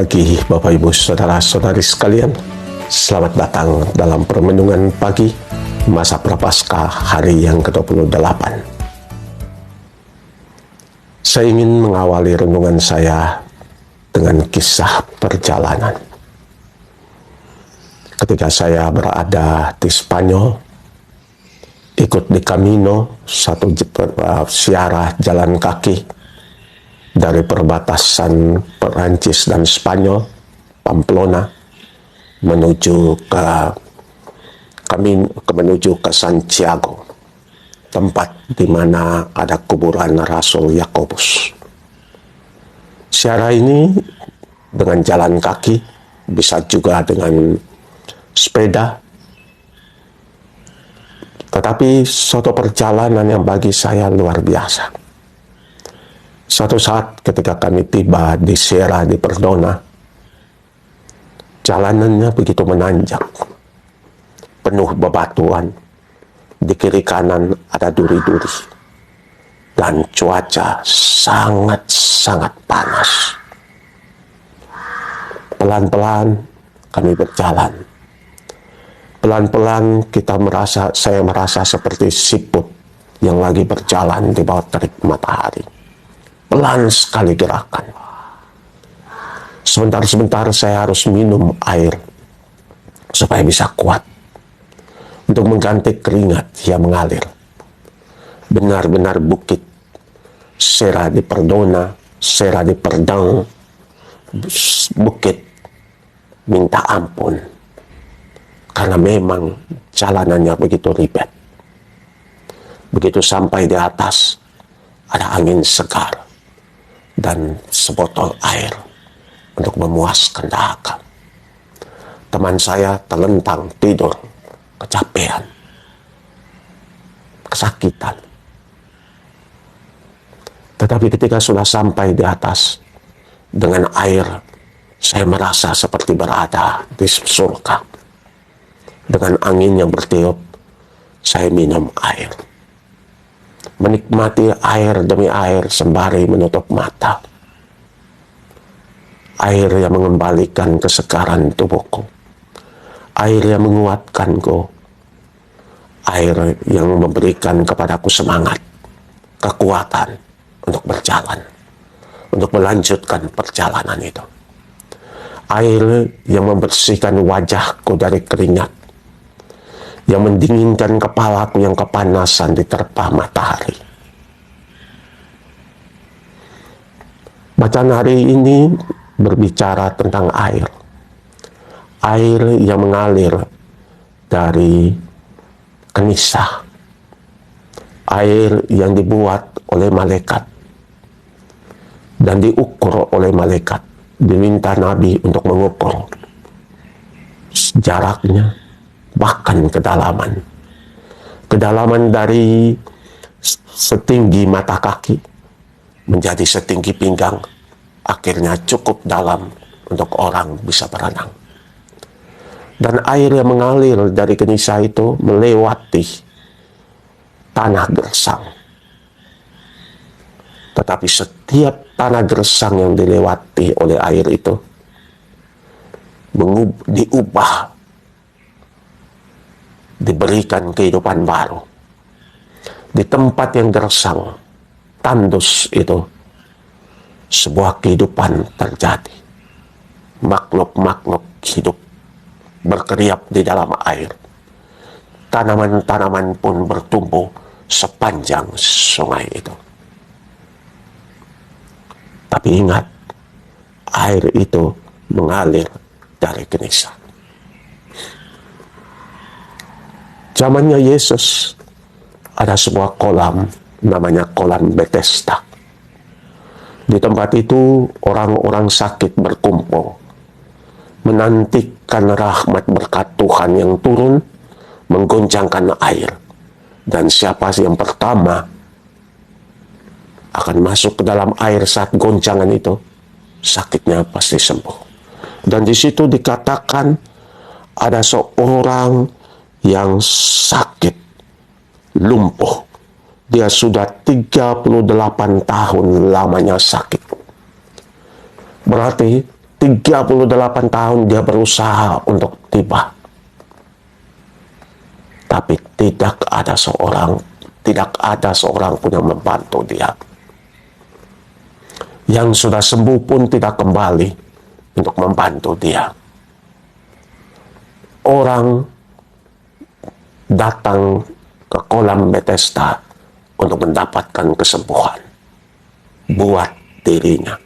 pagi Bapak Ibu Saudara-saudari sekalian. Selamat datang dalam permenungan pagi masa Prapaskah hari yang ke-28. Saya ingin mengawali renungan saya dengan kisah perjalanan. Ketika saya berada di Spanyol, ikut di Camino, satu ziarah jalan kaki dari perbatasan Perancis dan Spanyol, Pamplona, menuju ke Santiago, tempat di mana ada kuburan Rasul Yakobus. Ziarah ini dengan jalan kaki, bisa juga dengan sepeda, tetapi suatu perjalanan yang bagi saya luar biasa. Suatu saat ketika kami tiba di Sierra di Perdona, jalanannya begitu menanjak, penuh bebatuan, di kiri kanan ada duri-duri, dan cuaca sangat-sangat panas. Pelan-pelan kami berjalan. Pelan-pelan saya merasa seperti siput yang lagi berjalan di bawah terik matahari. Pelan sekali gerakan. Sebentar-sebentar saya harus minum air supaya bisa kuat untuk mengganti keringat yang mengalir. Benar-benar bukit Sierra di Perdona, Sierra di Perdang, bukit minta ampun, karena memang jalanannya begitu ribet. Begitu sampai di atas, ada angin segar dan sebotol air untuk memuaskan dahaga. Teman saya terlentang tidur, kecapean, kesakitan. Tetapi ketika sudah sampai di atas, dengan air, saya merasa seperti berada di surga. Dengan angin yang bertiup, saya minum air. Menikmati air demi air sembari menutup mata. Air yang mengembalikan kesegaran tubuhku. Air yang menguatkanku. Air yang memberikan kepadaku semangat, kekuatan untuk berjalan, untuk melanjutkan perjalanan itu. Air yang membersihkan wajahku dari keringat, yang mendinginkan kepalaku yang kepanasan diterpa matahari. Bacaan hari ini berbicara tentang air. Air yang mengalir dari Kenisa. Air yang dibuat oleh malaikat dan diukur oleh malaikat. Diminta Nabi untuk mengukur jaraknya, bahkan kedalaman dari setinggi mata kaki menjadi setinggi pinggang, akhirnya cukup dalam untuk orang bisa berenang. Dan air yang mengalir dari Kenisa itu melewati tanah gersang. Tetapi setiap tanah gersang yang dilewati oleh air itu diubah, diberikan kehidupan baru. Di tempat yang gersang, tandus itu, sebuah kehidupan terjadi. Makhluk-makhluk hidup berkeriap di dalam air. Tanaman-tanaman pun bertumbuh sepanjang sungai itu. Tapi ingat, air itu mengalir dari Kenisa. Zamannya Yesus, ada sebuah kolam, namanya kolam Bethesda. Di tempat itu orang-orang sakit berkumpul, menantikan rahmat berkat Tuhan yang turun, menggoncangkan air. Dan siapa yang pertama akan masuk ke dalam air saat goncangan itu, sakitnya pasti sembuh. Dan di situ dikatakan ada seorang yang sakit, lumpuh. Dia sudah 38 tahun lamanya sakit. Berarti 38 tahun dia berusaha untuk tiba. Tapi tidak ada seorang pun yang membantu dia. Yang sudah sembuh pun tidak kembali untuk membantu dia. Orang datang ke kolam Bethesda untuk mendapatkan kesembuhan buat dirinya.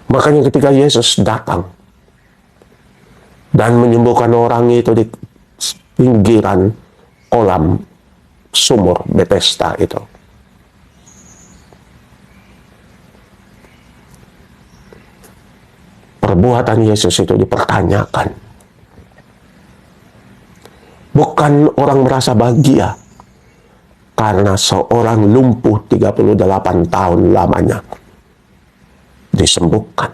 Makanya ketika Yesus datang dan menyembuhkan orang itu di pinggiran kolam sumur Bethesda itu, perbuatan Yesus itu dipertanyakan. Bukan orang merasa bahagia karena seorang lumpuh 38 tahun lamanya disembuhkan.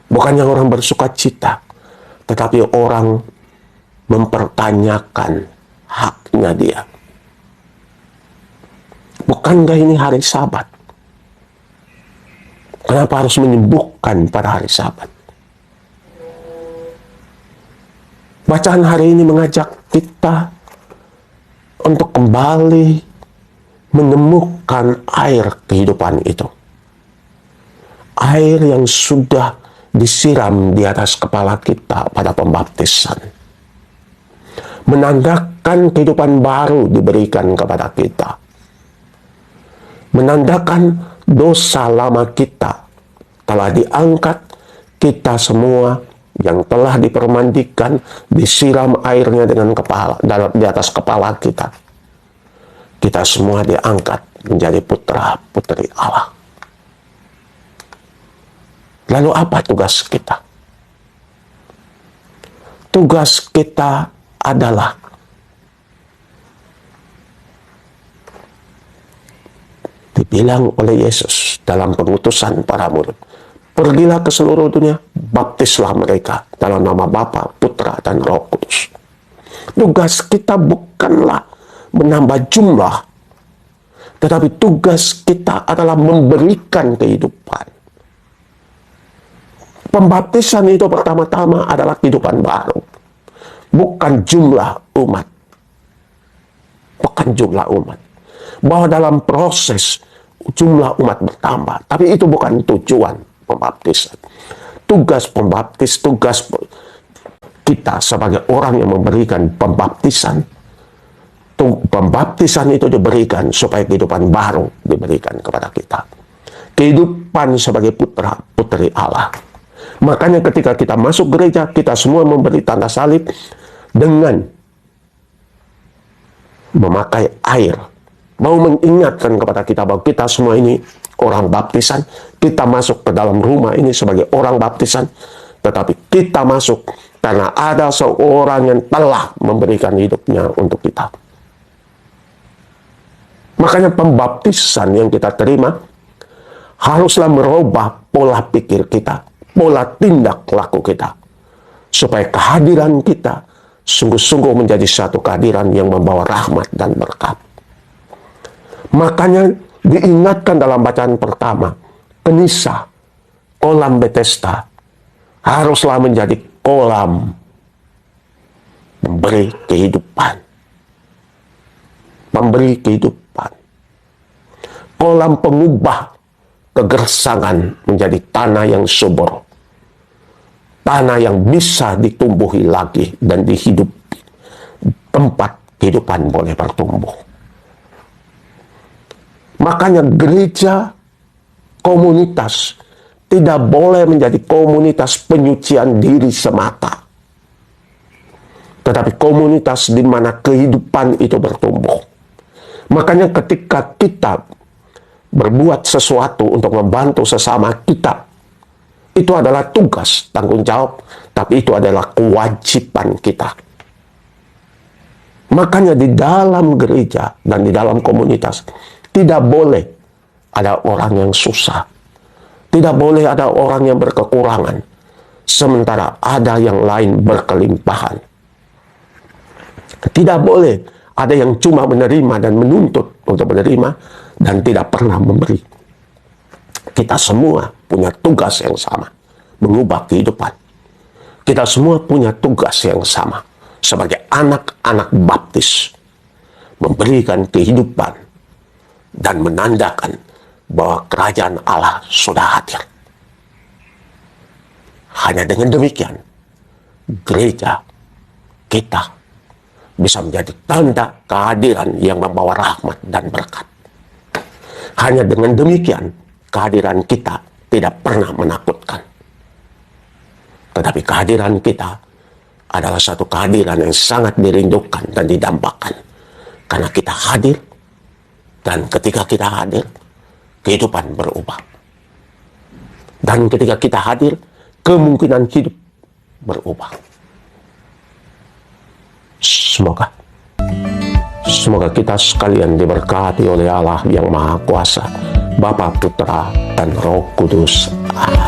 Bukannya orang bersuka cita, tetapi orang mempertanyakan haknya dia. Bukankah ini hari Sabat? Kenapa harus menyembuhkan pada hari Sabat? Bacaan hari ini mengajak kita untuk kembali menemukan air kehidupan itu. Air yang sudah disiram di atas kepala kita pada pembaptisan. Menandakan kehidupan baru diberikan kepada kita. Menandakan dosa lama kita telah diangkat, kita semua yang telah dipermandikan, disiram airnya dengan di atas kepala kita. Kita semua diangkat menjadi putra-putri Allah. Lalu apa tugas kita? Tugas kita adalah dibilang oleh Yesus dalam pengutusan para murid, pergilah ke seluruh dunia, baptislah mereka dalam nama Bapa, Putra, dan Roh Kudus. Tugas kita bukanlah menambah jumlah, tetapi tugas kita adalah memberikan kehidupan. Pembaptisan itu pertama-tama adalah kehidupan baru, bukan jumlah umat. Bukan jumlah umat. Bahwa dalam proses jumlah umat bertambah, tapi itu bukan tujuan pembaptisan. Tugas pembaptis, tugas kita sebagai orang yang memberikan pembaptisan, pembaptisan itu diberikan supaya kehidupan baru diberikan kepada kita. Kehidupan sebagai putra putri Allah. Makanya ketika kita masuk gereja, kita semua memberi tanda salib dengan memakai air. Mau mengingatkan kepada kita bahwa kita semua ini orang baptisan. Kita masuk ke dalam rumah ini sebagai orang baptisan. Tetapi kita masuk karena ada seorang yang telah memberikan hidupnya untuk kita. Makanya pembaptisan yang kita terima haruslah merubah pola pikir kita, pola tindak laku kita, supaya kehadiran kita sungguh-sungguh menjadi satu kehadiran yang membawa rahmat dan berkat. Makanya diingatkan dalam bacaan pertama, Kenisa, kolam Bethesda, haruslah menjadi kolam memberi kehidupan. Memberi kehidupan. Kolam pengubah kegersangan menjadi tanah yang subur. Tanah yang bisa ditumbuhi lagi dan dihidupi. Tempat kehidupan boleh bertumbuh. Makanya gereja, komunitas, tidak boleh menjadi komunitas penyucian diri semata. Tetapi komunitas di mana kehidupan itu bertumbuh. Makanya ketika kita berbuat sesuatu untuk membantu sesama kita, itu adalah tugas, tanggung jawab, tapi itu adalah kewajiban kita. Makanya di dalam gereja dan di dalam komunitas, tidak boleh ada orang yang susah. Tidak boleh ada orang yang berkekurangan. Sementara ada yang lain berkelimpahan. Tidak boleh ada yang cuma menerima dan menuntut untuk menerima dan tidak pernah memberi. Kita semua punya tugas yang sama, mengubah kehidupan. Kita semua punya tugas yang sama sebagai anak-anak baptis, memberikan kehidupan dan menandakan bahwa kerajaan Allah sudah hadir. Hanya dengan demikian, gereja kita bisa menjadi tanda kehadiran yang membawa rahmat dan berkat. Hanya dengan demikian, kehadiran kita tidak pernah menakutkan. Tetapi kehadiran kita adalah satu kehadiran yang sangat dirindukan dan didambakan. Karena kita hadir, dan ketika kita hadir, kehidupan berubah. Dan ketika kita hadir, kemungkinan hidup berubah. Semoga kita sekalian diberkati oleh Allah yang Maha Kuasa, Bapa, Putra, dan Roh Kudus. Amin.